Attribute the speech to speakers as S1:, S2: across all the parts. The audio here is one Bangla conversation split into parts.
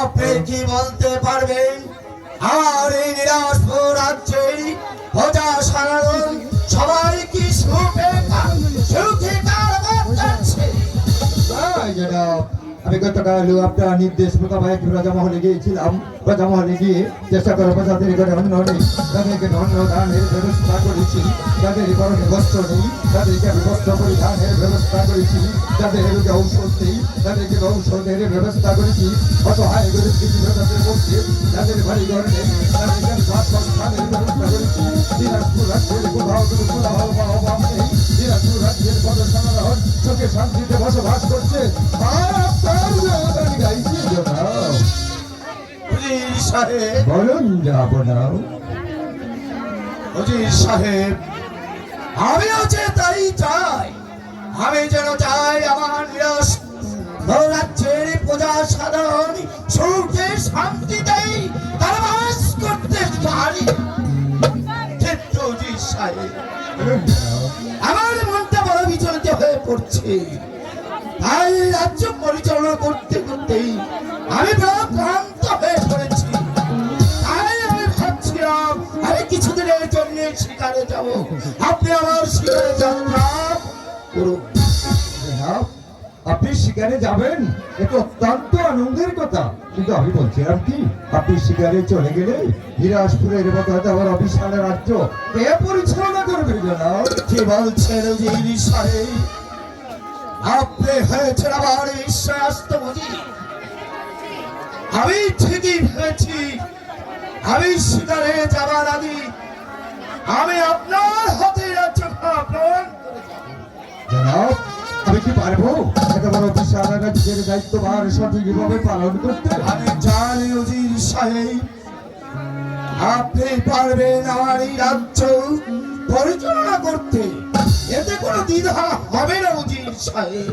S1: আপনি কি বলতে পারবেন আমার এই নিরাজপুর রাজ্যে প্রজা সাধারণ সবাই কি সুখে যাচ্ছে?
S2: আমি গতকাল আপনার নির্দেশ মোতাবেক রাজামহলে গিয়েছিলাম। রাজামহলে গিয়ে চেষ্টা করে প্রজাদের ঘরে অন্য নেই, তাদেরকে অন্য দানের ব্যবস্থা করেছি। যাদের গরমে বস্ত্র নেই তাদেরকে আমি বস্ত্র পরিধানের ব্যবস্থা করেছি। যাদের ঔষধ নেই তাদেরকে ঔষধের ব্যবস্থা করেছি। অসহায় গরিব প্রজাদের মধ্যে যাদের বাড়ি ঘর নেই তাদেরকে আমি বাসস্থানের ব্যবস্থা করেছি। দিনাজপুর রাজ্যের কোথাও কোনো কোলাহল বা অভাব নেই। দিনাজপুর রাজ্যের জনসাধারণ সুখে শান্তিতে বসবাস করছে। বলুন যাবো না
S1: উজির সাহেব, আমিও যে তাই চাই। আমি যেন চাই আমার রাজ্যের প্রজা সাধারণ সুখে শান্তিতেই তারা বাস করতে পারে। কিন্তু উজির সাহেব, আমার মনটা বড় বিচলিত হয়ে পড়ছে। তাই রাজ্য পরিচালনা করতে করতেই আমি বড় ক্লান্ত হয়ে পড়েছি। তাই আমি ভাবছিলাম আমি কিছুদিনের জন্য শিকারে যাব। আপনি আমার শিকারে যাত্রা করুন।
S2: আপনি শিকারে যাবেন, এটা অত্যন্ত আনন্দের কথা। কিন্তু আমি বলছিলাম কি, আপনি শিকারে চলে গেলে দিনাজপুরের মতো আমার অবিশাল রাজ্য কে পরিচালনা করবে? জনাব
S1: কি বলছেন উজির সাহেব? আপনি হয়েছেন আমার বিশ্বাস তো বুঝি। আমি ঠিকই ভেবেছি আমি শিকারে যাবার আগে আমি আপনার হাতে রাজ্য গ্রহণ করে যাব।
S2: জনাব আমি কি পারবো এত বড় বিশাল রাজ্যের দায়িত্বভার সঠিকভাবে পালন করতে?
S1: আমি জানি উজির সাহেব আপনি পারবেন আমার এই রাজ্য পরিচালনা করতে। এতে কোনো দ্বিধা হবে না উজির সাহেব।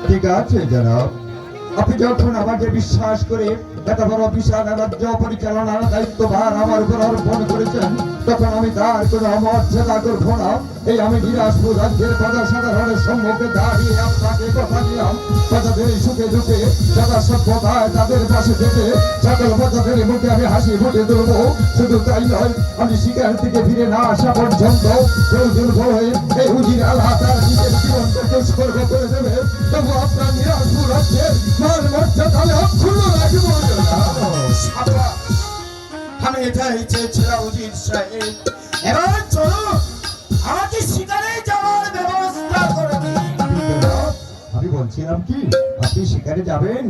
S2: ঠিক আছে জনাব, আপনি যখন আমাকে বিশ্বাস করে এত বড় বিশাল রাজ্য পরিচালনার দায়িত্বভার আমার উপর অর্পণ করেছেন, তখন আমি তার কোনো অমর্যাদা করবো না। এই আমি দিনাজপুর রাজ্যের প্রজা সাধারণের সম্মুখে দাঁড়িয়ে আপনাকে কথা দিলাম, প্রজাদের সুখে দুঃখে যথা সভ্যতায় তাদের পাশে থেকে সকল প্রজাদের মুখে আমি হাসি ফুটে দেবো। শুধু তাই নয়, আমি শিকার থেকে ফিরে না আসা পর্যন্ত প্রয়োজন হয়ে এই উজির আল্লাহ তার নিজের জীবনটাকে উৎসর্গ করে দেবে। তবু আপনার দিনাজপুর রাজ্যের মান মর্যাদা আমি অক্ষুণ্ণ রাখবো।
S1: আমি এটাই চেয়েছিলাম উজির সাহেব। এবার চলো আমাকে শিকারে যাওয়ার ব্যবস্থা করে দিন।
S2: আমি বলছিলাম কি, আপনি শিকারে যাবেন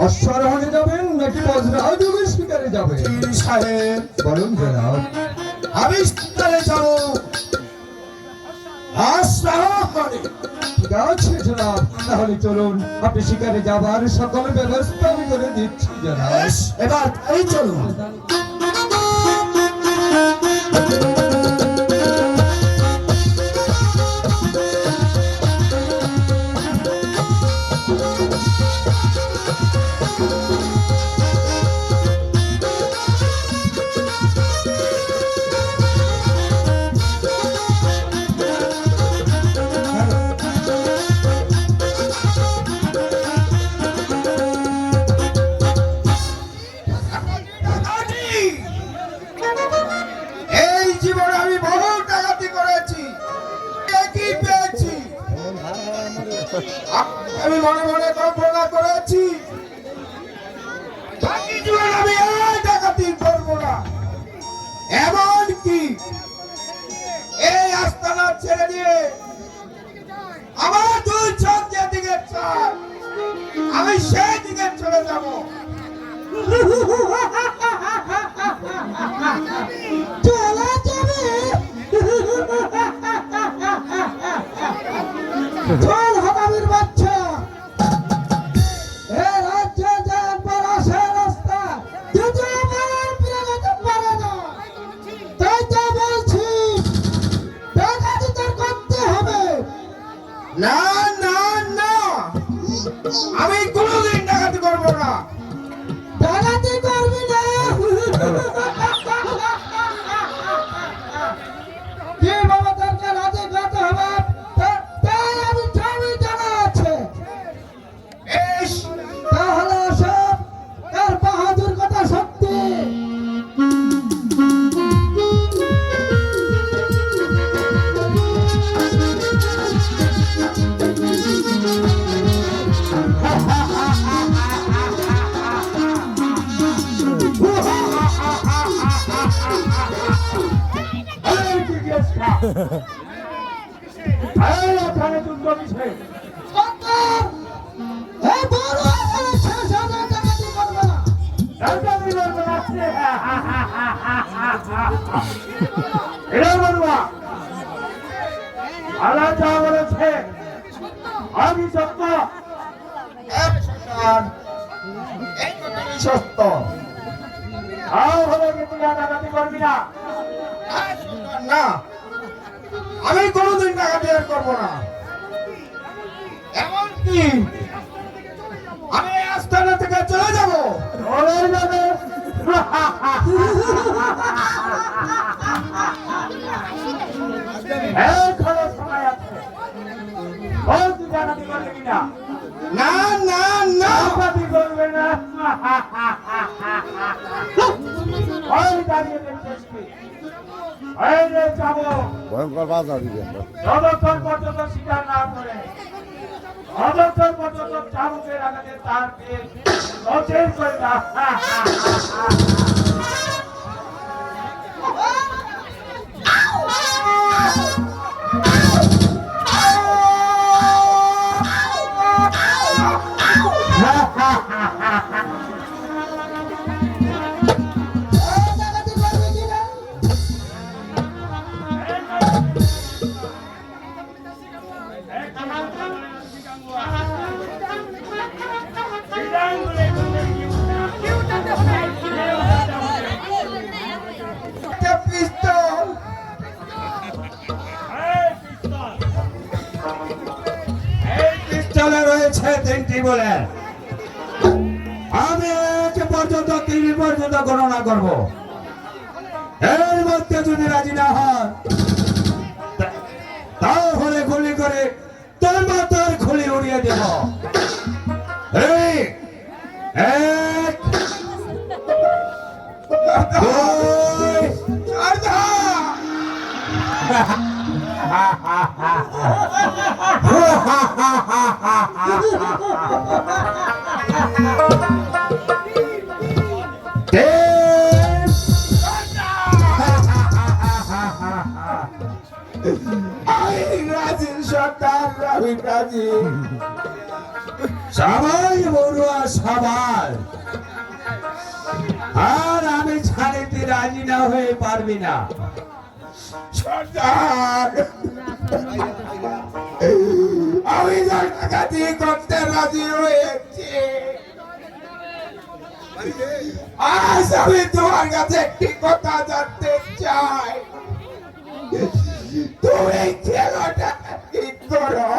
S2: অশ্বারোহণে যাবেন নাকি বজ্রায়ুধে শিকারে যাবেন?
S1: উজির সাহেব
S2: বলুন জনাব।
S1: আমি শিকারে যাবো অশ্বারোহণে।
S2: ঠিক আছে জনাব, তাহলে চলুন আপনি শিকারে যাবার সকল ব্যবস্থা আমি করে দিচ্ছি জনাব।
S1: এবার এই চলুন। এই জীবনে আমি বহু ডাকাতি করেছি, একই পেয়েছি। আমি মনে মনে কল্পনা করেছি বাকি জীবন আমি এই ডাকাতি করবো না। এমনকি এই আস্তানা ছেড়ে দিয়ে আমার দুই চোখ যেদিকে চায় আমি সেই দিকে চলে যাবো।
S3: চলা যাবে চল হারামির বাচ্চা, এ রাজ্যে যে একবার আসে রাস্তা দ্বিতীয়বার ফিরে যেতে পারে না। তাই তো বলছি ডাকাতি তোর করতে হবে।
S1: না না না, আমি কোনোদিন ডাকাতি করবো না।
S3: ডাকাতি করবি না?
S4: এই এখানে যুদ্ধ কিসে?
S3: সরকার এই বড় বলেছে সে ডাকাতি করবে না।
S4: ডাকাতি করবে না? এরা বলবা আল্লাহ যা বলেছে আমি সত্য।
S2: সরকার এই কথাই সত্য।
S4: তাও হলে কি তুই আর ডাকাতি করবি না?
S2: সরকার, না, আমি কোনোদিন ডাকাতি আর করবো না। এমনকি আমি এই আস্থানা থেকে চলে যাবো।
S4: চলে যাবে? এখনো সময় আছে। বল তুই ডাকাতি করবি কিনা?
S2: না না না,
S4: ডাকাতি করবে না? ওই দাঁড়িয়ে দেখছিস কি? এই যে যাবো
S5: ভয়ঙ্কর বাধা দিবেন
S4: যতক্ষণ পর্যন্ত স্বীকার না করে ততক্ষণ পর্যন্ত চাবুকের আঘাতে তার দিয়ে নচের করে না।
S3: এই ডাকাতি করবে কিনা?
S2: একটা পিস্তল।
S1: এই পিস্তলে রয়েছে 3টি বলে। আমি 1 পর্যন্ত 3 পর্যন্ত গণনা করব। এর মধ্যে যদি রাজি না হন তাহলে গুলি করে তোর মাথার খুলি উড়িয়ে দেব। এই 1 2 সবাই বড়ুয়া সবাই। আর আমি ছাড়িতে রাজি না হয়ে পারবি না।
S2: সর্দার, আমি ডাকাতি করতে রাজি হয়েছি। আজ আমি তোমার কাছে একটি কথা জানতে চাই। তুমি কেন ডাকাতি করো?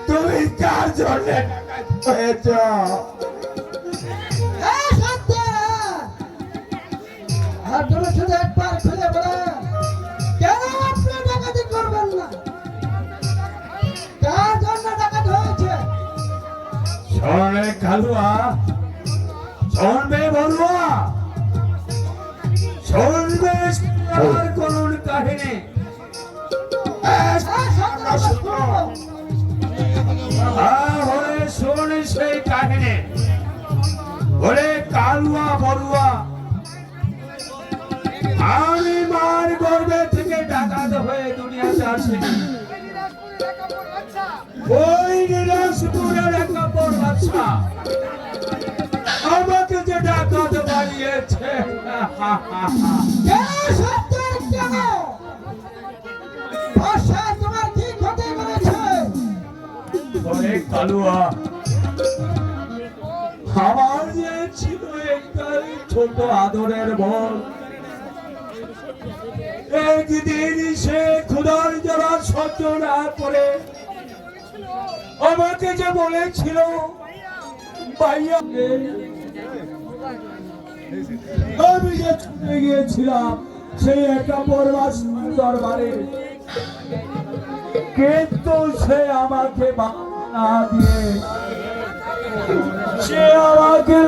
S2: তুমি কার জন্য ডাকাতি হয়েছ?
S3: এই সরকার আর তুমি শুধু একবার খুলে বলেন কেন আপনি ডাকাতি করবেন না? কার জন্য ডাকাতি হয়েছে?
S1: শোনে কালুয়া, শোনবে বড়ুয়া, শোনবে আমার করুণ কাহিনী।
S3: এই সরকার শুনো।
S1: তাহলে শোন সেই কাহিনী। বলে কালুয়া বড়ুয়া, আমি মার গর্ভে থেকে ডাকাত হয়ে দুনিয়াতে আসিনি। ওই নিরাজপুরের এক কাপড় বাচ্চা আমাকে যে ডাকাত বানিয়েছে।
S3: এই সরকার কেন? ভাষা তোমার কি ক্ষতি করেছে?
S1: ওরে কালুয়া, আমার যে ছিল একটাই ছোট আদরের বল, একদিন সে ক্ষুধার জ্বালা সহ্য না করে আমাকে যে বলেছিল ভাইয়া, আমি যে ছুটে গিয়েছিলাম সেই একটা পরবাস দরবারে, কিন্তু সে আমাকে না দিয়ে সে আমাকে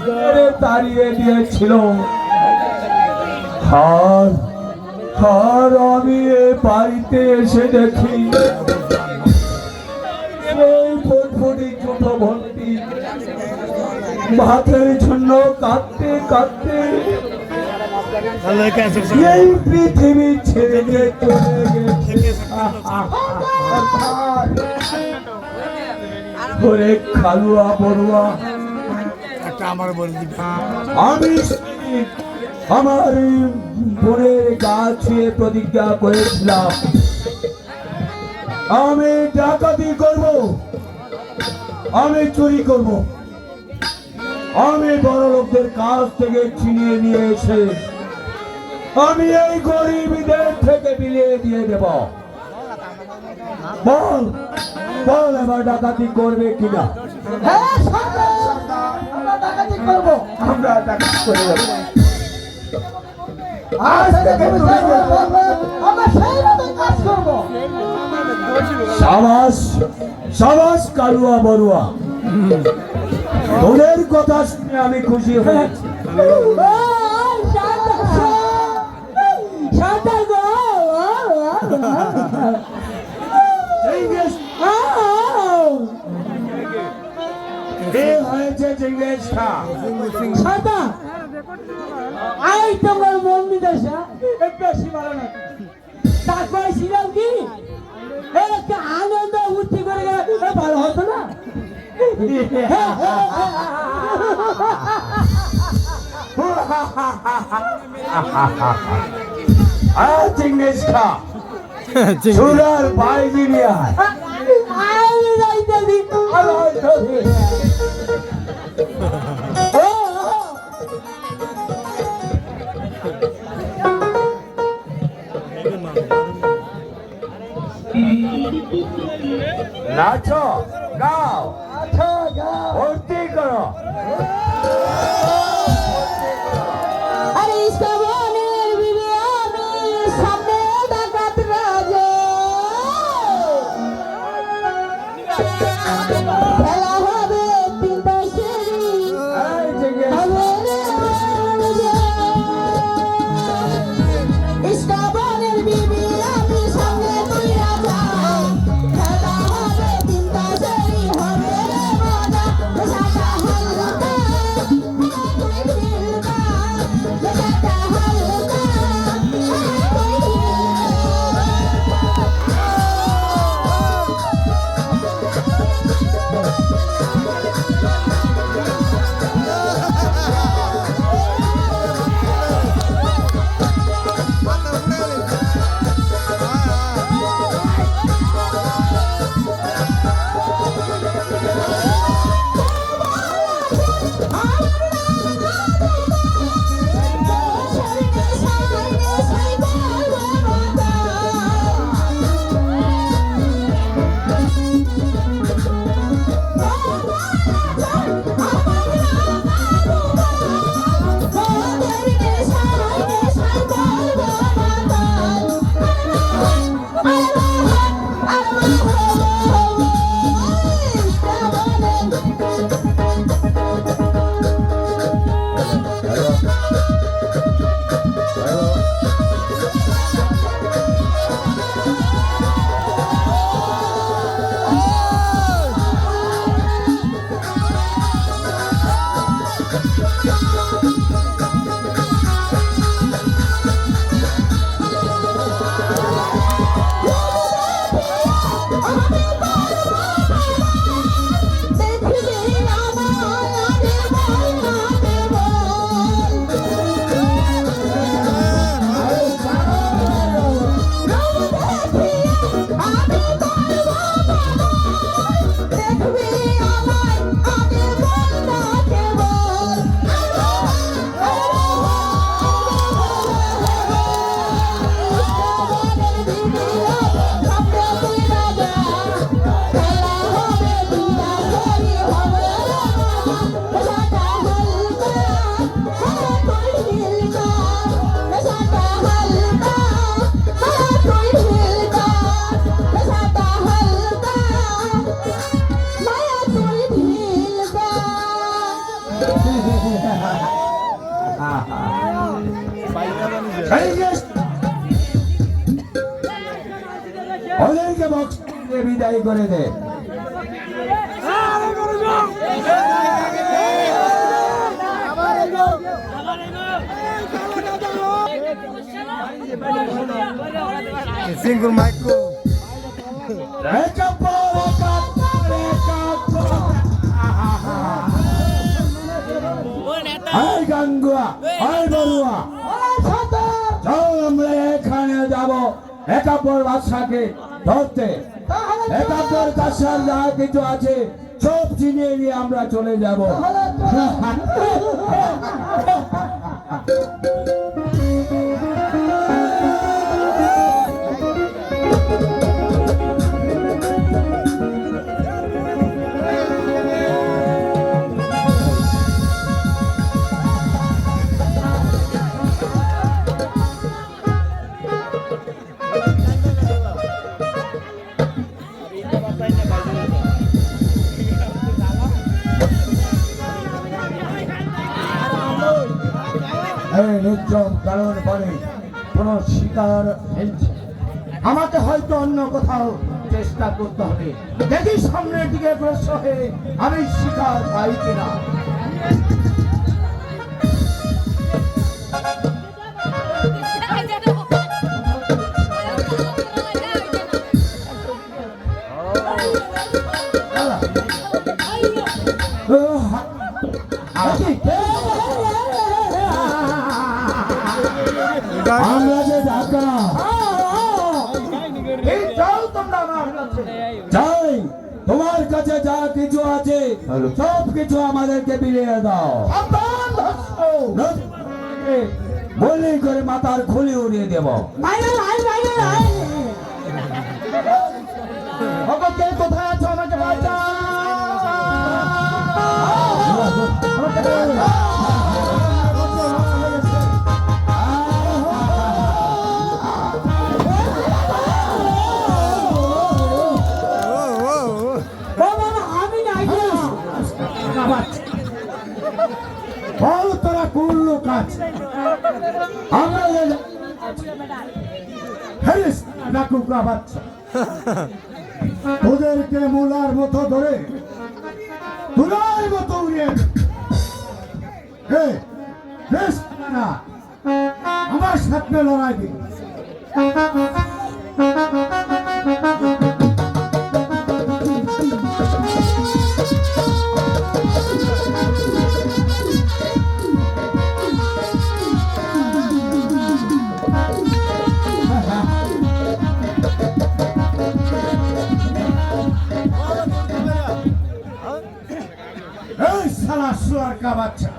S1: মেরে তাড়িয়ে দিয়েছিল। আর আমি এ বাড়িতে এসে দেখি এই ফুটফুটি ছোট ভর্তি ভাতের জন্য কাঁদতে কাঁদতে
S3: এই পৃথিবী ছেড়ে চলে গেছে। ওরে খালুয়া বড়ুয়া, আমি আমার বোনের গা ছুঁয়ে প্রতিজ্ঞা করেছিলাম আমি ডাকাতি করব, আমি চুরি করব, আমি বড় লোকদের কাছ থেকে ছিনিয়ে নিয়ে এসে আমি এই গরিবদের থেকে বিলিয়ে দিয়ে দেব। বল বল এবার ডাকাতি করবে কিনা? হ্যাঁ সরদার, আমরা ডাকাতি করব, আমরা ডাকাতি করে দেব। আজ থেকে তুমি যা বলবে আমরা সেইভাবে কাজ করব। সাবাস সাবাস কালুয়া বড়ুয়া, তোদের কথা শুনে আমি খুশি হয়েছি। তোমার মন্দির বেশি ভালো না, তারপরে ছিলাম কি একটা আনন্দ উঠতে করে গেলে ভালো হতো না? চিংড়িস খা চুলার বাইরে নিয়ে নাচো গাও ভর্তি করো। ওদেরকে বক্স বিদায় করে দে।
S5: সিঙ্গুল মাইক্রো
S4: এই গাঙ্গুয়া, এই বড়ুয়া, চল আমরা এখানে যাব একাব্বর বাদশাকে ধরতে। একাব্বর কাছে যা কিছু আছে সব চিনিয়ে নিয়ে আমরা চলে যাব।
S2: এই নির্জন কারণ বলে কোন শিকার ফেলছে, আমাকে হয়তো অন্য কোথাও চেষ্টা করতে হবে। দেখি সামনের দিকে অগ্রসর হয়ে আমি শিকার পাই কিনা।
S4: আমরা যে ঢাকা
S2: এই যাও তোমরা আমার কাছে।
S4: যাই, তোমার কাছে যা কিছু আছে সব কিছু আমাদেরকে বিলিয়ে দাও।
S2: সাবধান ধস্ত।
S4: বলি করে মাথার খুলি উড়িয়ে দেব।
S2: ওগো, কে কোথায় আছো? আমাকে বাঁচাও। আমাকে বাঁচাও।
S4: বল তোরা কোন লোক আছে? আমরা হ্যারিস না কুকুরা বাচ্চা, ওদেরকে মূলার মতো ধরে তুলার মতো উড়িয়ে না আমার সাথে লড়াই দিন। এই শালা শুয়ার কা বাচ্চা,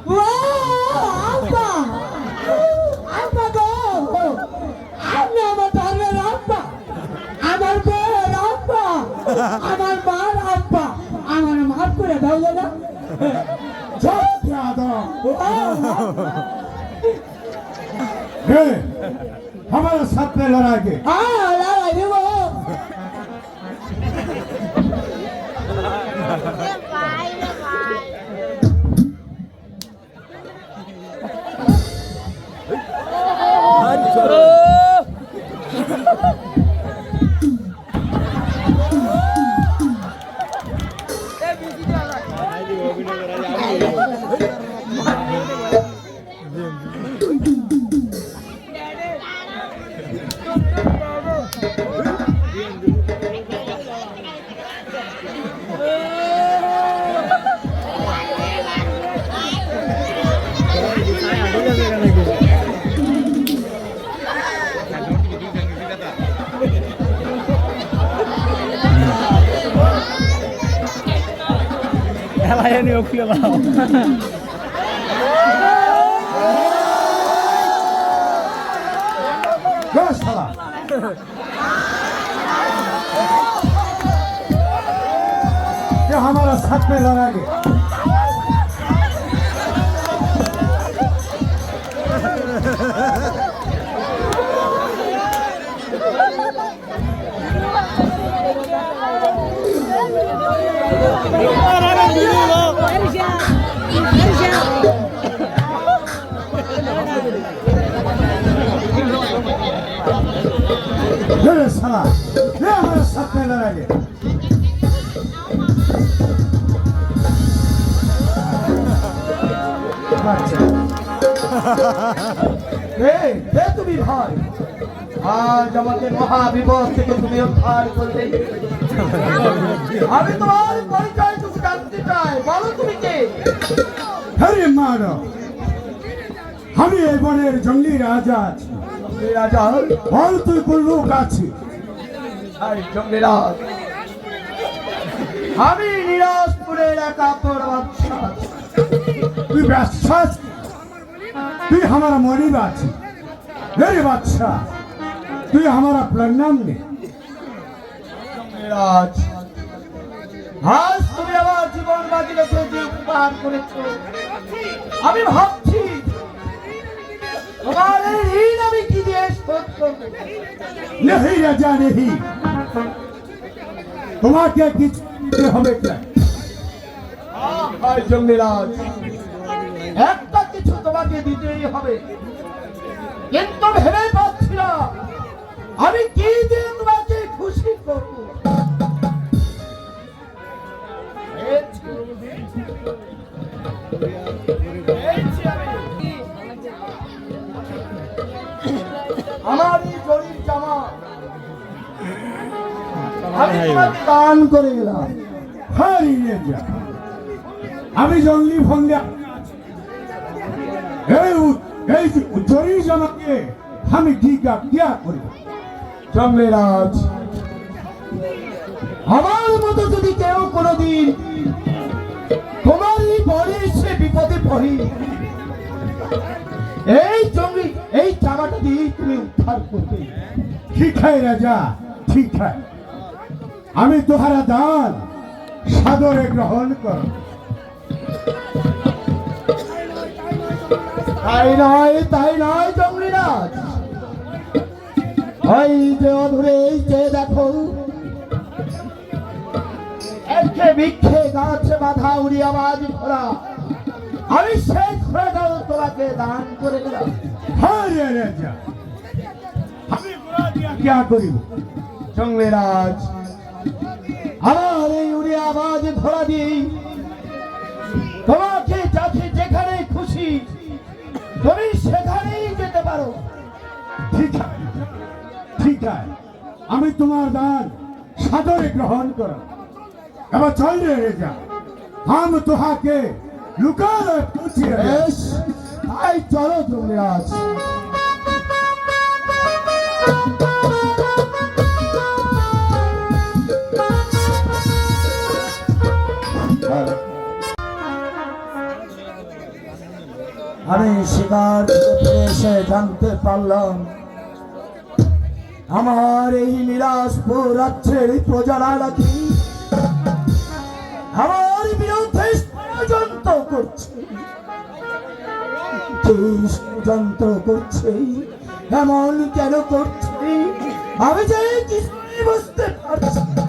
S3: আমার মার আব্বা আমার মাফ করে দাও দাদা।
S4: हमारे साथ में लड़ाई के
S3: লড়াই দেব।
S6: Layani okuyor lan.
S4: बस साला ये हमारा साथ में लड़ाएंगे। ये साला ये हमारे साथ में लड़ाएंगे।
S1: কে তুমি ভাই? আজ আমাকে মহাবিপদ থেকে তুমি উদ্ধার করলে। আমি তোমার পরিচয়টুকু জানতে চাই, বলো তুমি কে?
S4: আরে মানো, আমি এই বনের জঙ্গলি রাজা আছি।
S1: এই রাজা?
S4: বল তুই কোন লোক আছি?
S1: জঙ্গিরাজ, আমি নিরাজপুরের একাত্তর বাদশা।
S4: তুই বিশ্বাস, তুই हमारा मरीब आছি। मेरे बादशाह, তুই हमारा प्रणाम ने।
S1: জঙ্গিরাজ, আজ তুমি আমার জীবন বাজি রেখে যে উপকার করেছো, আমি ভাবছি তোমার এই ঋণ আমি কি দিয়ে শোধ করবো।
S4: नहीं राजा नहीं, তোমাকে কিছু দিতে হবে না।
S1: জঙ্গিরাজ, একটা কিছু তোমাকে দিতেই হবে, কিন্তু ভেবে পাচ্ছি না আমি কি দিয়ে তোমাকে খুশি করবো। আমার এই জরির জামা আমি তোমাকে দান করে গেলাম।
S4: হারি রাজা, আমি জঙ্গলি ফন্ডে এই জরি জামাকে আমি ঠিকা কিয়া করি?
S1: জঙ্গলিরাজ, আমার মতো যদি কেউ কোনোদিন তোমার এই বড়ি সে বিপদে পড়ি, এই জামাটা দিয়ে তুমি উদ্ধার করবে।
S4: ठीक है राजा, ठीक है, আমি তোহারা দান সাদরে গ্রহণ কর।
S1: তাই নয় জঙ্গলিরাজ, ওই যে অধরে এই যে দেখো একে বৃক্ষে গাছে বাঁধা উড়ি আওয়াজ ঘোড়া, আমি সেই ঘোড়াটাও তোমাকে দান করে দিলাম।
S4: হারে রাজা, আমি ঘোড়া দিয়া কিয়া করিব?
S1: জঙ্গলিরাজ, আমার এই উড়ি আওয়াজ ঘোড়া দিই তোমাকে যাকে যেখানে খুশি তুমি সেখানেই যেতে পারো।
S4: ঠিক আছে, ঠিক আছে, আমি তোমার দান সাদরে গ্রহণ কর। এবার চল রে রাজা, हम তোহাকে লুকালে পুছিয়ে
S1: বেশ, তাই চলো জঙ্গলিরাজ।
S3: আমি শিকার করতে এসে জানতে পারলাম আমার এই নিরাজপুর রাজ্যের প্রজারা নাকি আমার বিরুদ্ধে ষড়যন্ত্র করছে। কি ষড়যন্ত্র করছে, এমন কেন করছে আমি যে কিছুই বুঝতে পারছি না।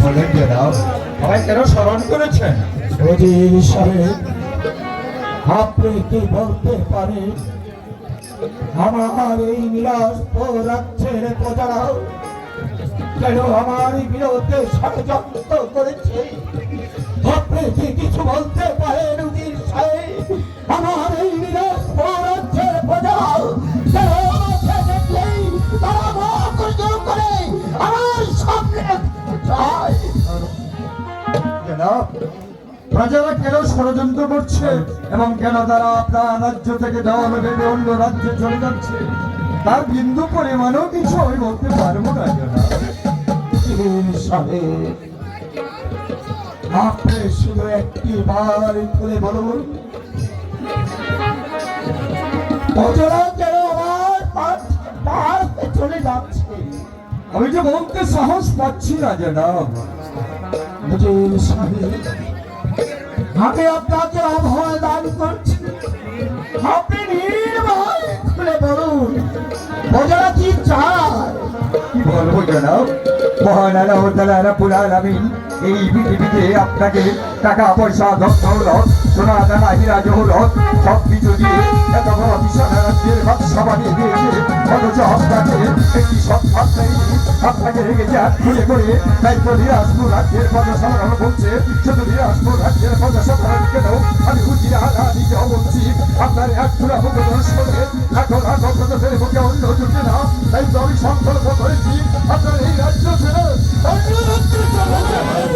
S2: বলেন জনাব, আমায় কেন স্মরণ করেছেন?
S3: ওজির সাহেব, আপনি কি বলতে পারেন আমার এই নিরাজপুর রাজ্যের প্রজারা কেন আমার বিরুদ্ধে ষড়যন্ত্র করেছে? আপনি কি কিছু বলতে পারেন ওজির সাহেব? আমার এই নিরাজপুর রাজ্যের প্রজারা কেন আমাকে দেখলেই তারা মুখ উজ্জ্বল করে আমার সামনে যায়?
S2: জনাব, প্রজারা কেন ষড়যন্ত্র করছে এবং কেন তারা আপনার রাজ্য থেকে দল বেঁধে অন্য রাজ্যে চলে যাচ্ছে তার বিন্দু পরিমাণও কিছু আমি বলতে পারবো না জনাব।
S3: সাহেব, আপনি শুধু একটি বার করে বলুন প্রজারা কেন আমার পাহাড় চলে যাচ্ছে?
S2: আমি যে বলতে সাহস পাচ্ছি না জনাব।
S3: হুজুর সাহেব, আমি আপনাকে অভয় দান করছি, আপনি নির্ভয় খুলে বলুন প্রজারা কি চায়?
S2: কি বলবো জনাব, মহান আল্লাহ তাআলা রাব্বুল আলামিন এই পৃথিবীতে আপনাকে টাকা পয়সা দৌলত সোনা দানা হীরা জহরত সব কিছু দিয়ে এত বড় বিশাল রাজ্যের বাদশা বানিয়ে দিয়েছে, অথচ আপনাকে একটি সৎ নেই, আপনাকে রেখেছে হাত খুলে করে তাই তো দিনাজপুর রাজ্যের প্রজা সাধারণ বলছে শুধু দিনাজপুর রাজ্যের প্রজা সাধারণ কেন আমি হুজিরা আদিকেও বলছি আপনার এক পুরা উপদন শুনে এখন আর প্রজাদের মুখে অন্য জুটে না তাই তো আমি সংকল্প করেছি আপনার এই রাজ্য ছেড়ে অন্য রাজ্যে চলে যাবেন।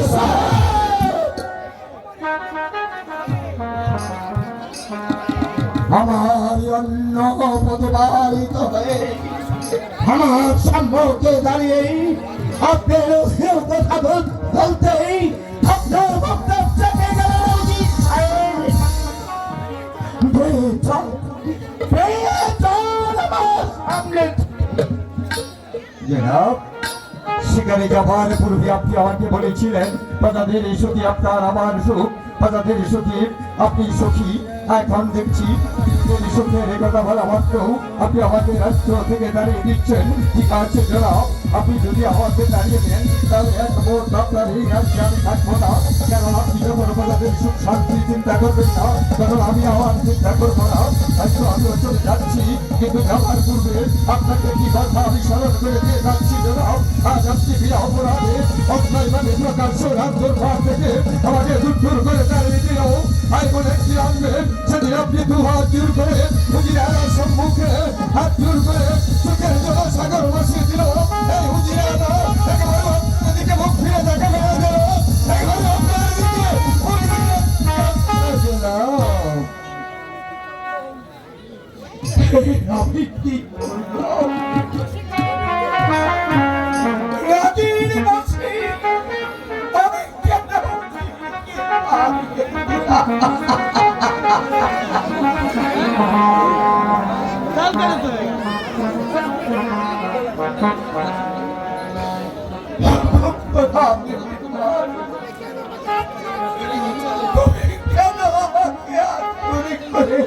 S3: আমার অন্য প্রতিপালিত হয়ে আমার সম্মুখে দাঁড়িয়ে আপনার কথা বলতেই আপনার বক্তব্য চেপে গেল উজির সাহেব। আমার সামনে
S2: জনাব সেখানে যাবার পূর্বে আপনি আমাকে বলেছিলেন প্রজাদের সুখী আপনার আমার সুখ প্রজাদের সুখী আপনি সুখী এখন দেখছি যদি সুখের কথা বলা মাত্র আপনি আমাকে রাষ্ট্র থেকে দাঁড়িয়ে দিচ্ছেন ঠিক আছে জনাব আপনি যদি আমাকে দাঁড়িয়ে দেন তাহলে এক ভোট আপনার এই রাজ্যে আমি থাকবো না কারণ আপনি যখন প্রজাদের সুখ শান্তি চিন্তা করবেন না তখন আমি আমার চিন্তা করবো না তাই তো আমিও চলে যাচ্ছি কিন্তু যাওয়ার পূর্বে আপনাকে কি কথা আমি স্মরণ করে দিয়ে যাচ্ছি জনাব আজ আপনি বিনা অপরাধে অন্যায়ভাবে প্রকাশ্য রাজ্যের থেকে আমাকে দূর করে দাঁড়িয়ে দিল আই বলে কি আনবেন সেদিন আপনি দু হাত দূর করে হুজিরার সম্মুখে হাত দূর করে চোখের জল সাগর বসিয়ে দিল এই হুজিরারা একেবারে আপনার দিকে মুখ ফিরে দেখাবে না যেন একেবারে আপনার দিকে
S3: আপনি কি রাজির মাসে আমি কেন কেন আমাকে আত্মরি করে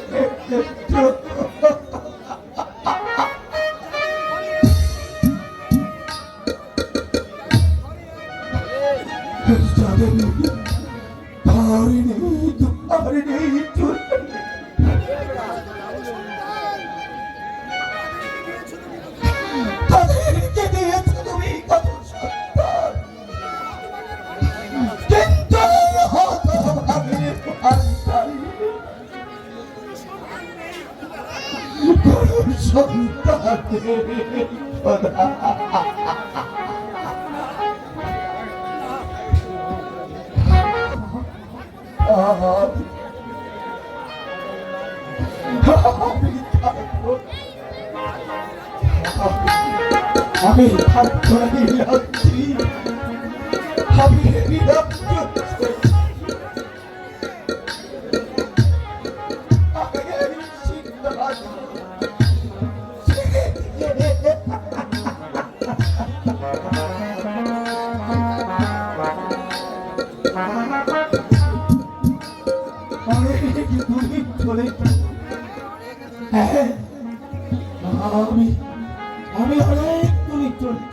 S3: তাদেরকে দিয়েছো তুমি কত সন্তান কিন্তু হতভাগের ভান্ডারী কোন সন্তানের খোদা আমি থাকবো যাচ্ছি আমি আমি অনেক দূরে চলে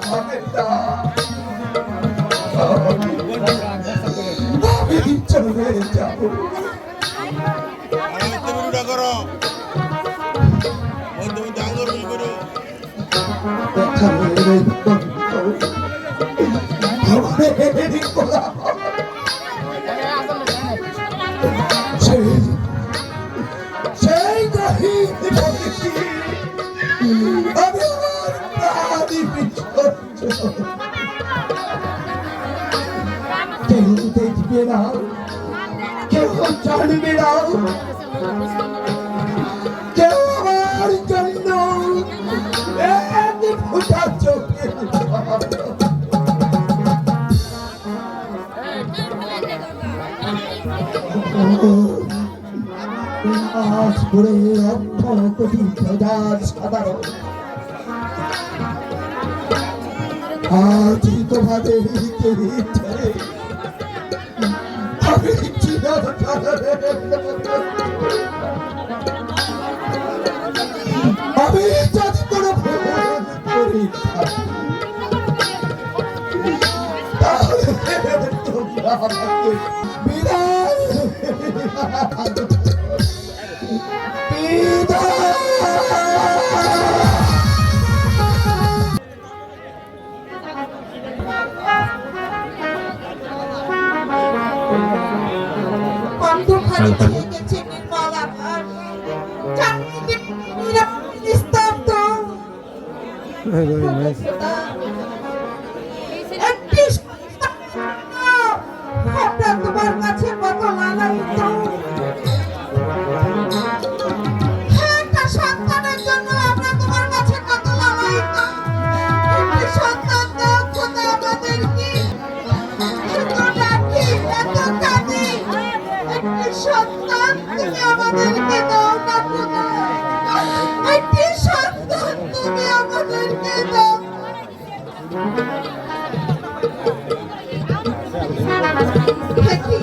S3: হবে না। আমি চলে যাব। সেই গহীন প্রকৃতি আমি আমার প্রাণী বিসর্জন। কেউ দেখবে না, কেউ জানবে না, কেউ আমার জন্য এক ফোঁটা চোখের জল। আজ করে অর্থ কোটি হাজার সাধারণ আজ তোমাদের ছেড়ে আমি আমি যদি কোনো ভুল করি তাহলে তোমরা আমাকে বিদায়
S6: অন্ধকারে ছেয়ে গেছে নির্মল আকাশ, চারদিকে নিস্তব্ধ। একটি আমরা তোমার কাছে কত লালায়িত। একটা সন্তানের জন্য আমরা তোমার কাছে কত লালায়িত। একটি সন্তান দাও খোদা আমাদেরকে। এত ডাকি, এত কাঁদি, একটি সন্তান তুমি আমাদেরকে দাও না খোদা। একটি সন্তান তুমি আমাদেরকে দাও। দেখি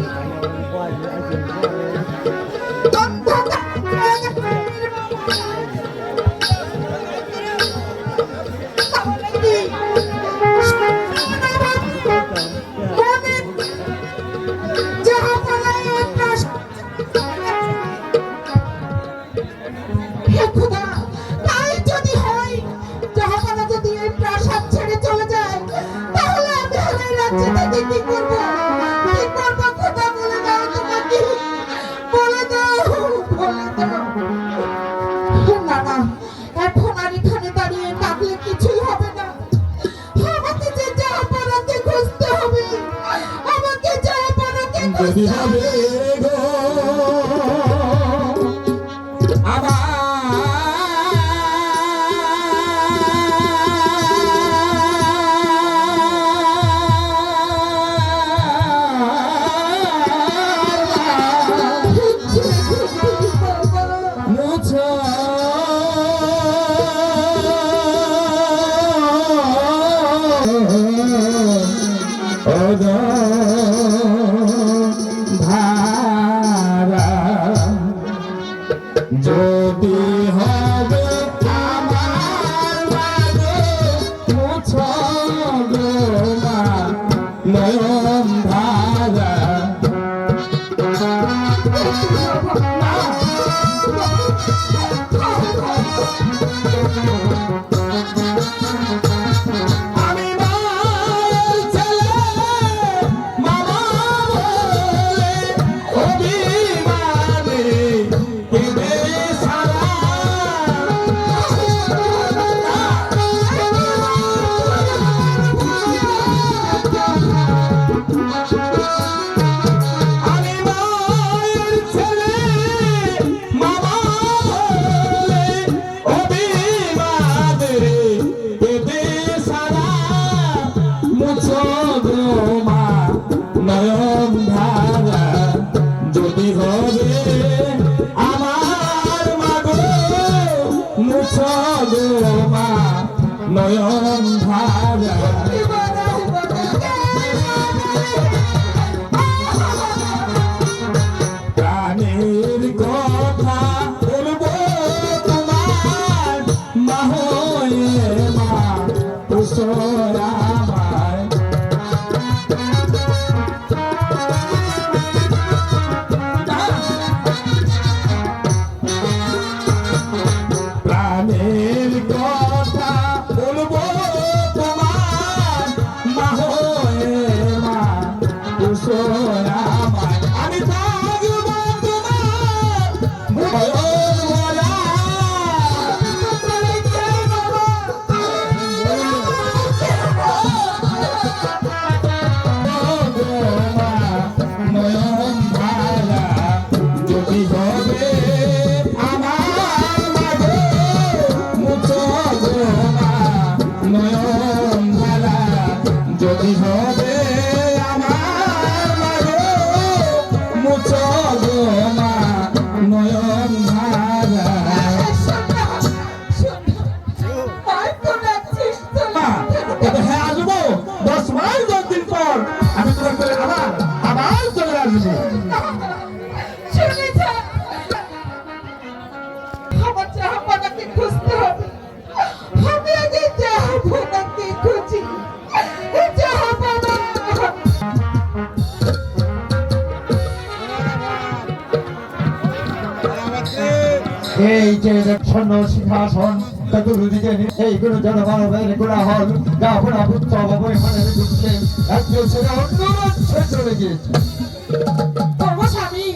S6: কি করবো? কি করবো খোদা বলে দাও তোমাকে, বলে দাও, বলে দাও। না না, এখন আর এখানে দাঁড়িয়ে কাঁদলে কিছুই হবে না। আমাকে যে জাহাপানাকে খুঁজতে হবে, আমাকে জাহাপানাকে খুঁজতে হবে।
S4: যদি হবে আমার মাঝে মুছো গো মা নয়ন ধারা। আমি মায়ের ছেলে মামা বলে অভিমানে কেঁদে সারা। আমি মায়ের ছেলে মামা বলে অভিমানে কেঁদে সারা। মুছো গো মা নয়ন ধারা। যদি হবে আমার মাগো মুছো গো মা নয়ন ধারা। প্রাণের কথা বলবো তোমার মা হয়ে মা আমার প্রাণের কথা বলবো তোমার মা হয়ে মা কুশল আমার আমি থাকবো তোমার ভজন ভরা নয়ন ধারা যদি হবে আমার মাঝে মুছো গো মা নয়ন ধারা যদি হবে আমার মাঝে মুছো গো মা নয়ন ধারা মা, তবে হ্যাঁ আসবো 10 মাস 10 দিন পর আমি তোমার করে আবার চলে আসবো
S6: আমার জাহাপনাকে খুঁজতে হবে। আমি আগে জাহাপনাকে খুঁজি। জাহাপনা
S2: এই যে স্বর্ণ সিংহাসন চতুর্দিকে এইগুলো জনমানবের গোড়া হল যাপনা পুত্র অবৈমানের যুদ্ধে রাজ্য ছেড়ে অন্য রাজ্যে চলে গিয়েছে।
S6: স্বামী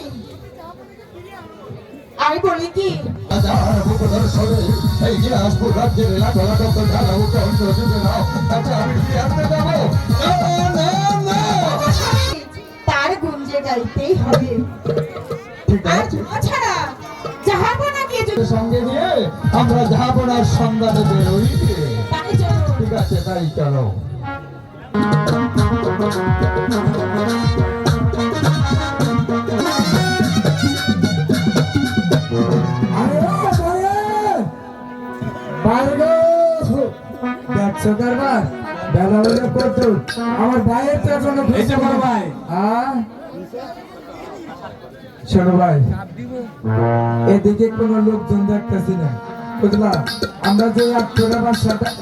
S6: আমি বলি কি
S2: রাজার মুকুটের সরে এই দিনাজপুর রাজ্যের লাখ লাখ যারা উঠে অন্য যুগে নাও তাতে আমি ফিরে আসতে যাবো
S6: স্বামী, তার গুঞ্জে গাইতেই হবে।
S2: ঠিক
S6: আর
S2: আছে
S6: তাছাড়া জাহাপনাকে যদি
S2: সঙ্গে নিয়ে আমরা যাপনার সন্ধানে বেরোই
S6: তাকে চলো
S2: ঠিক আছে তাই চলো
S3: দেখছো কারবার বেলা হলে কত আমার ভাইয়ের তো এখনো
S4: এই যে বড় ভাই
S3: শোনো ভাই এদিকে কোনো লোকজন দেখতেছি না বুঝলা আমরা যে একটা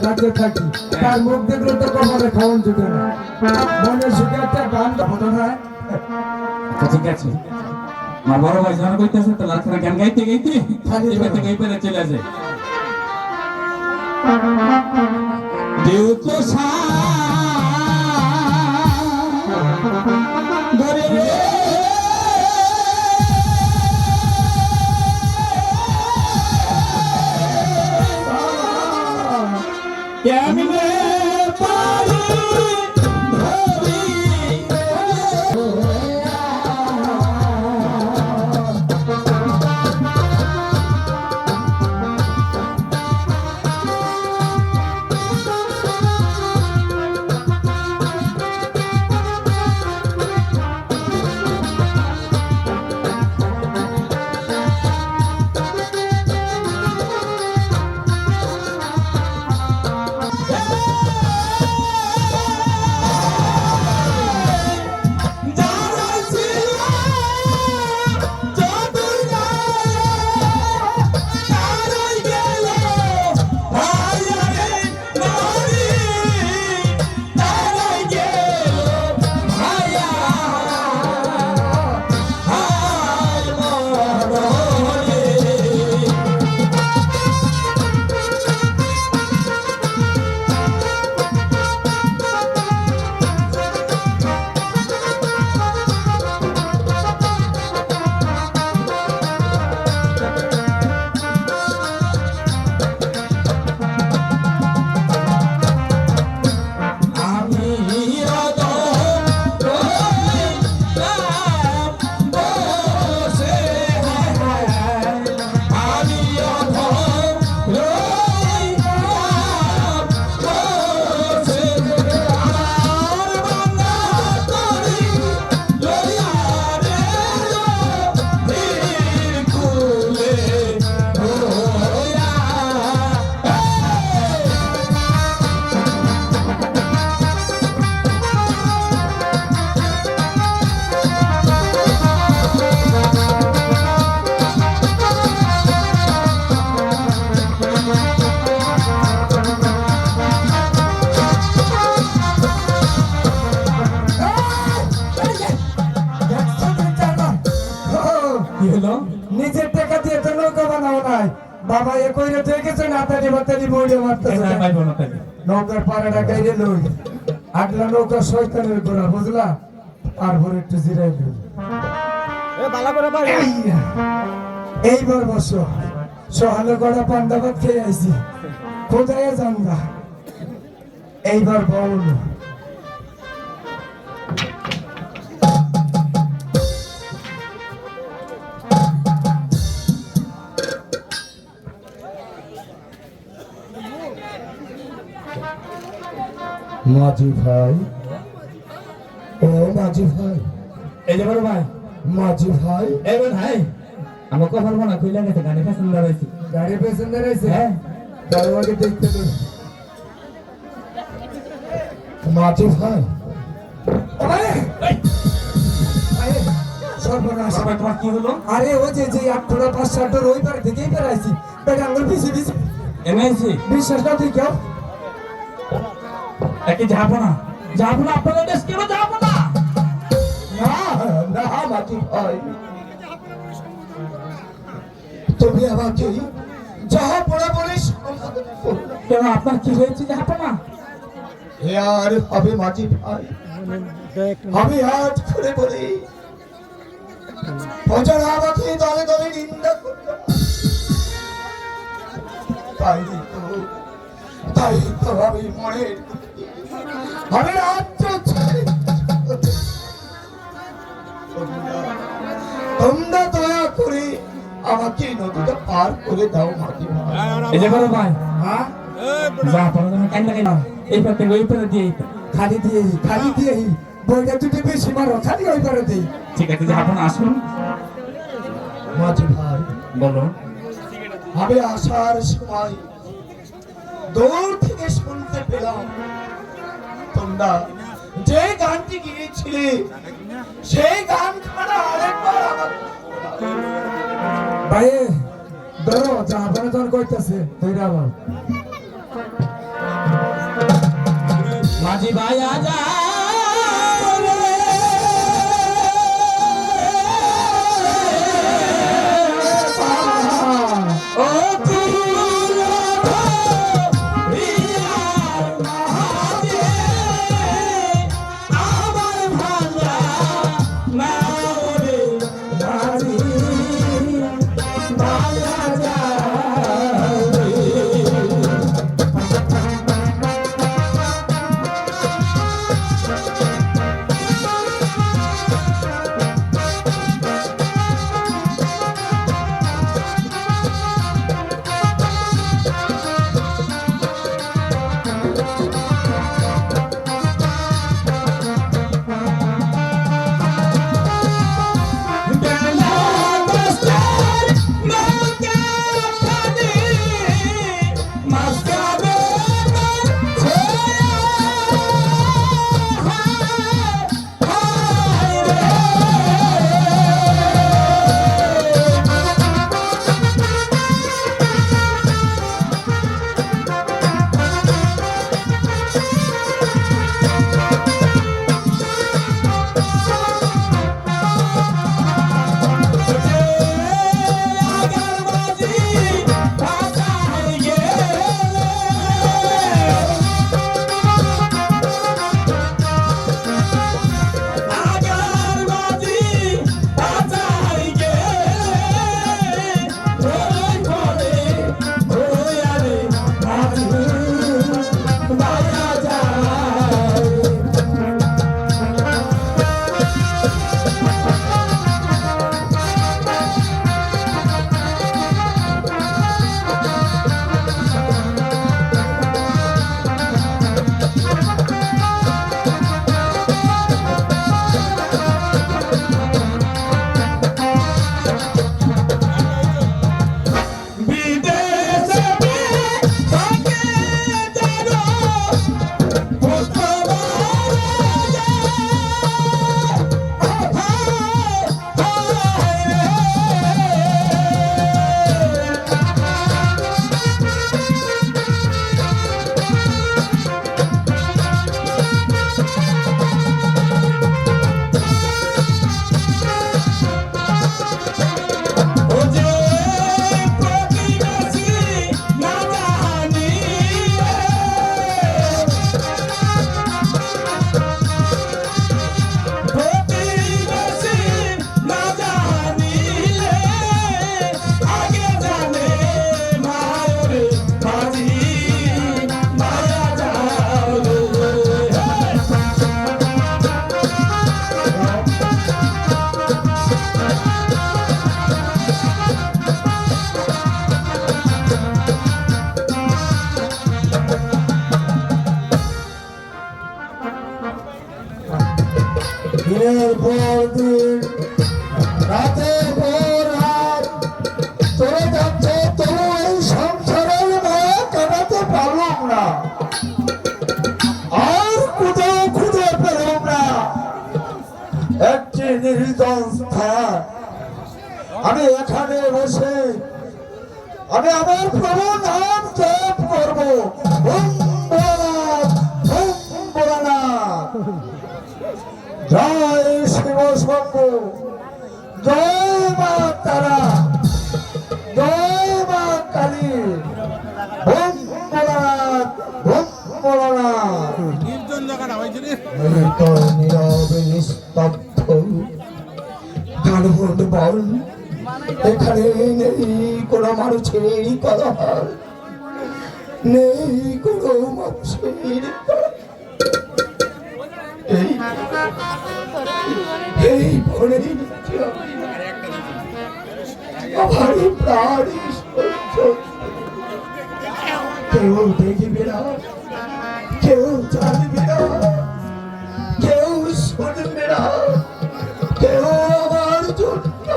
S3: রাজ্যে থাকি তার মুখ দেখলে তো কখনো খাওয়ান জুটে না মনে সুখে একটা গান হতো না
S4: আচ্ছা ঠিক আছে আমার বড় ভাই যখন কইতেছে তো লাখরা গান গাইতে গাইতে
S3: খালি
S4: এবার থেকে এই পারে চলে আসে দেউ তো সা ধরে রে কেমনে পারি ধরি
S3: বাবা এ কইরে থেকে গেছে না তানি বাতানি বইরে মারতেছে
S4: পাইবো না তাই
S3: নৌকার পাড়াটা গাইরে লই আগলা নৌকা শয়তানের গোড়া বুঝলা তারপর একটু জিরাই লই এইবার বসো সহালে গড়া পান্ডা ভাত খেয়ে আইছি কোথায় জানবা এইবার বল মাঝি ভাই ও মাঝি ভাই
S4: এই যে বড় ভাই
S3: মাঝি ভাই
S4: এই বড় ভাই আমার কথা বলবো না কইলা গেছে গানে পছন্দ হয়েছে
S3: গাড়ি পেছনে রয়েছে
S4: হ্যাঁ
S3: দরওয়াকে দেখতে দে মাঝি ভাই সর্বনাশ
S4: সবাই তোমার কি হলো
S3: আরে ও যে যে 8টা 5-7টা ওই পার থেকেই বেড়াইছি বেটা আঙ্গুল পিছে পিছে
S4: এনেছি
S3: বিশ্বাস না তুই কেউ
S4: একে যাবো না আপনাদের দেশ কেন যাবো না
S3: না না মাঝি ভাই তুমি আমাকে যাহা পড়া বলে সমাধান করো।
S4: কেন আপনার কি হয়েছে যাবো না
S3: এ আর হবে মাঝি ভাই আমি আজ করে বলি প্রজারা আমাকে দলে দলে নিন্দা করলো তাই তো আমি মনে আমি রাজ্য ছেড়ে তোমরা দয়া করে আমাকে নদীটা পার করে দাও মাঝি ভাই
S4: এই যে বড় ভাই
S3: হ্যাঁ
S4: যা আপনারা তুমি কান্না কেন এই পাতে ওই পাতে দিয়ে
S3: খালি দিয়ে বইটা দুটো বেশি মারো খালি ওই পারে দিই
S4: ঠিক আছে যাবো না আসুন
S3: মাঝি ভাই
S4: বলো
S3: আমি আসার সময় দূর থেকে শুনতে পেলাম তোমরা যে গানটি গিয়েছিলে সেই গান খানা আরেকবার আমার ভাই ধরো যা আপনার তোর কইতাছে তুইরা বল
S4: মাঝি ভাই আজা
S3: দিনের পর দিন রাতের পর রাত চলে যাচ্ছে, তবু এই সংসারের মায়া কাটাতে পারলাম না, আর কোথাও খুঁজে পেলাম না একটি নির্জন স্থান। আমি এখানে বসে আমি আমার প্রভু নাম জপ করবো, ওম ভোলানাথ, ওম ভোলানাথ। জয় শিব শম্ভু, জয় মা তারা, জয় মা কালী, ওম ভোলানাথ, ওম ভোলানাথ। তো নীরবে নিস্তব্ধ গানমন বল, এখানে নেই কোনো মানুষের কলহল, নেই কোনো মানুষের এই বনের আমার প্রাণ কেউ দেখবে না, কেউ জানবে না, কেউ শুনবে না, কেউ আমার জন্য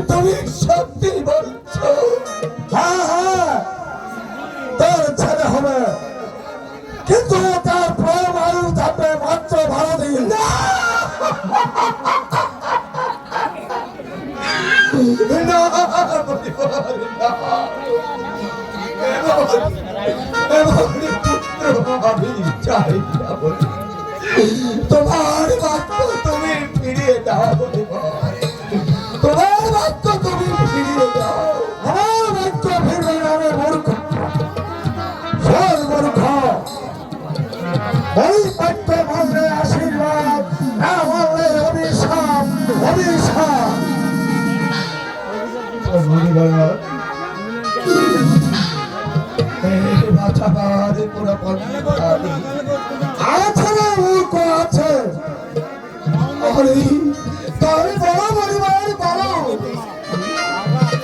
S3: তুমি সত্যি বলছো? হ্যাঁ হ্যাঁ, তোর ছেলে হবে, কিন্তু তার পরমাণু থাকবে মাত্র 12 দিন। আমি চাই না, তোমার বাক্য তুমি ফিরিয়ে দাও, তোমার বাক্য তুমি ফিরিয়ে দাও। আমার বাক্য ফিরবে না, আমি মূর্খ, মূর্খ। ওই বাক্য মানলে আশীর্বাদ, না মানলে অভিশাপ, অভিশাপ। আছে না মূর্খ আছে, তার বড় পরিবার বড়,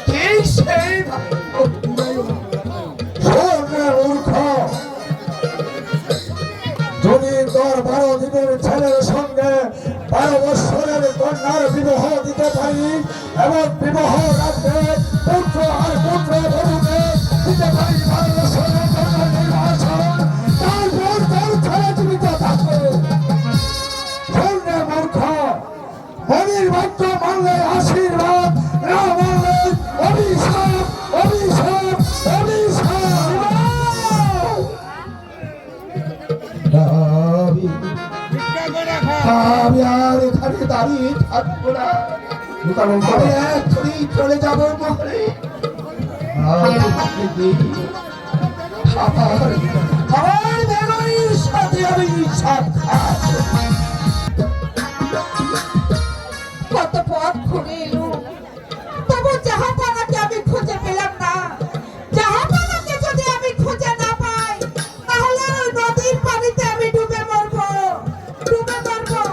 S3: ঠিক সেই মূর্খ। যদি তোর 12 দিনের ছেলের সঙ্গে 12 বৎসরের কন্যার বিবাহ দিতে পারি এবং বিবাহ রাখতে পুত্র আর পুত্র বধূকে দিতে পারি 12 বৎসরের কন্যার নির্বাসন, তারপর তোর ছেলে জীবিত থাকবে। মূর্খ, মনির বাক্য মানলে আশীর্বাদ, না মানলে অভিশাপ, অভিশাপ, অভিশাপ। আমি আর এখানে দাঁড়িয়ে থাকবো না, আমি এক্ষুনি চলে যাবো মহলে। আমার বেগুনির সাথে আমি সাক্ষাৎ।
S6: কত পথ ঘুরে এলো, তবু জাহাপানাকে আমি খুঁজে পেলাম না। জাহাপানাকে যদি আমি খুঁজে না পাই, তাহলে ওই নদীর পানিতে আমি ডুবে মরবো, ডুবে মরবো।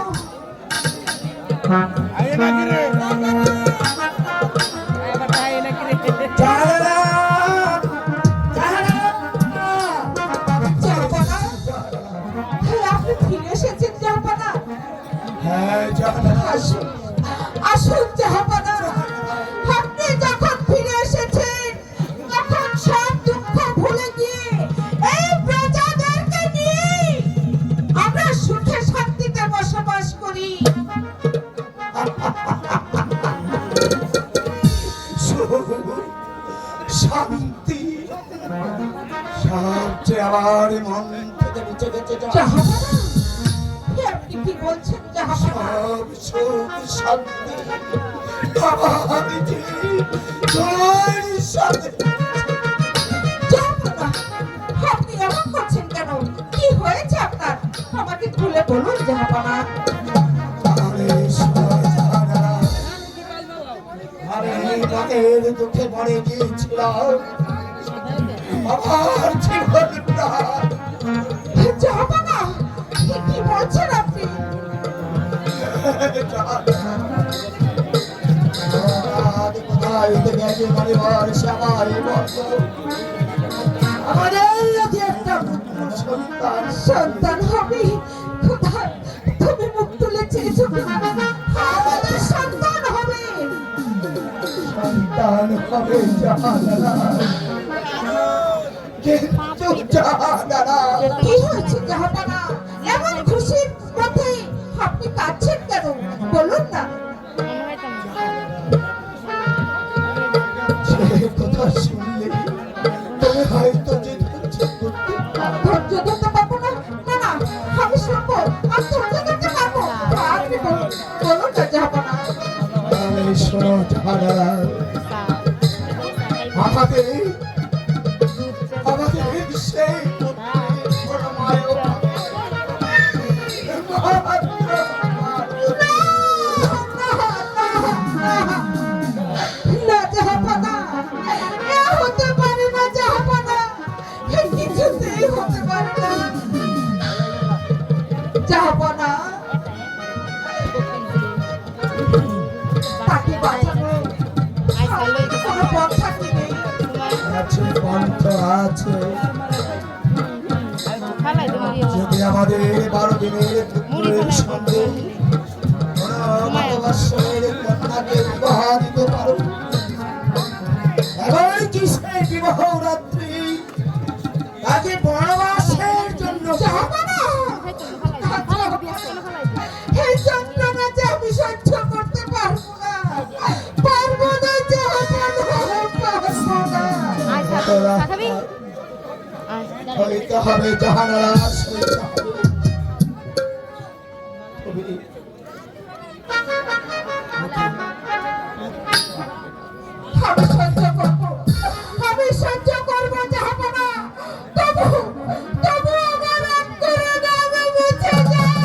S6: জাহাপানা, আপনি ফিরে এসেছেন জাহাপানা? আসুন, আসুন জাহাপানা, আপনি যখন ফিরে এসেছেন তখন সব দুঃখ ভুলে গিয়ে এই প্রজাদেরকে নিয়ে আমরা সুখে শান্তিতে বসবাস করি।
S3: শান্তি সবচেয়ে আমার মন থেকে মুছে গেছে।
S6: জাহাপানা, আপনি কি বলছেন জাহাপানা?
S3: সব সুখ শান্তি আমার যে তোমার সাথে
S1: প্রাণের দুঃখে মরে গিয়েছিলাম আমার জীবনটা
S6: যাবো না কি বলছেন আপনি? সন্তান হবে কোথায়? তুমি মুখ তুলে চেয়েছো কি? আমাদের সন্তান হবে। কি হয়েছে জাহাপানা? এমন খুশির মধ্যে আপনি কাঁদছেন কেন? বলুন না।
S1: কথা শুনলে তুমি হয়তো যে ধৈর্য করতে
S6: ধৈর্য ধরতে পারবো না। না না, আমি শুনবো। আমি ধৈর্য ধরতে পারবো। আপনি বলুন, বলুন না জাহাপানা।
S1: আমি শোনো ঝাড়া আমাদের সেই
S6: না জাহাপানা, এ হতে পারে না জাহাপানা, এ কিছুতেই হতে পারে না জাহাপানা। তাকে বাঁচানো কোনো পন্থা কি নেই?
S1: আছে পন্থ আছে যদি আমাদের 12 দিনের পুত্রের সঙ্গে ভালোবাসার কন্যাকে বিবাহ দিতে পারো। এবার কি সেই বিবাহ রাত্রি তাকে বনবাসের জন্য
S6: জাহাপানা, এই যন্ত্রণা যে আমি সহ্য করতে পারবো না, পারবো না জাহাপানা, পারবো না।
S1: হইতে হবে জাহানারা সইতে হবে।
S6: আমি সহ্য করবো, আমি সহ্য করবো জাহাপানা। তবু তবু আমার রাগ করে না, আমি মুছে যাই।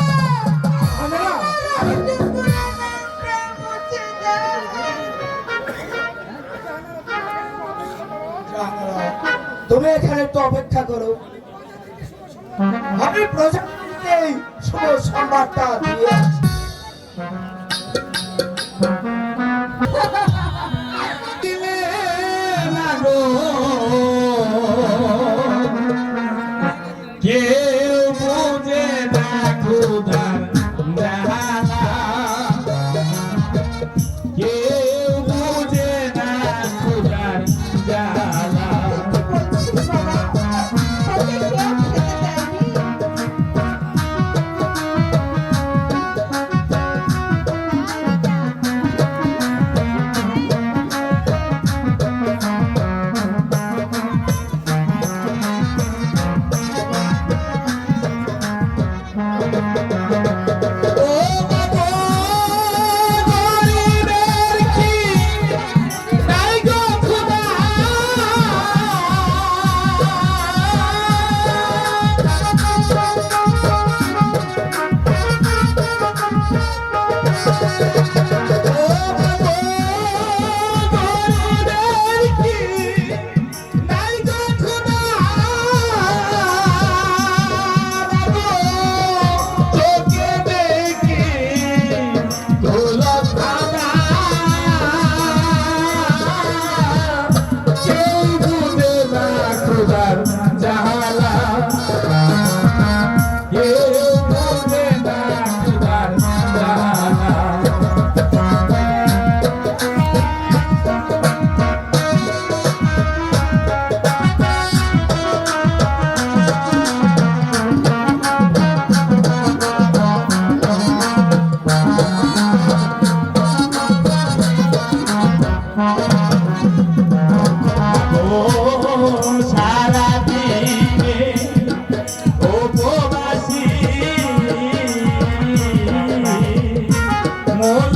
S6: আমার রাগ করে না, আমি মুছে যাই।
S1: জাহানারা, তুমি এখানে একটু অপেক্ষা করো, আমি প্রজাপতিকে এই শুভ সংবাদটা দিয়ে আসি।
S4: কেউ বুঝে না ক্ষুধার জ্বালা, কেউ বুঝে না ক্ষুধার জ্বালা।
S6: বলছিস বাবা, তোকে কেউ খেতে দেয়নি?
S4: মোর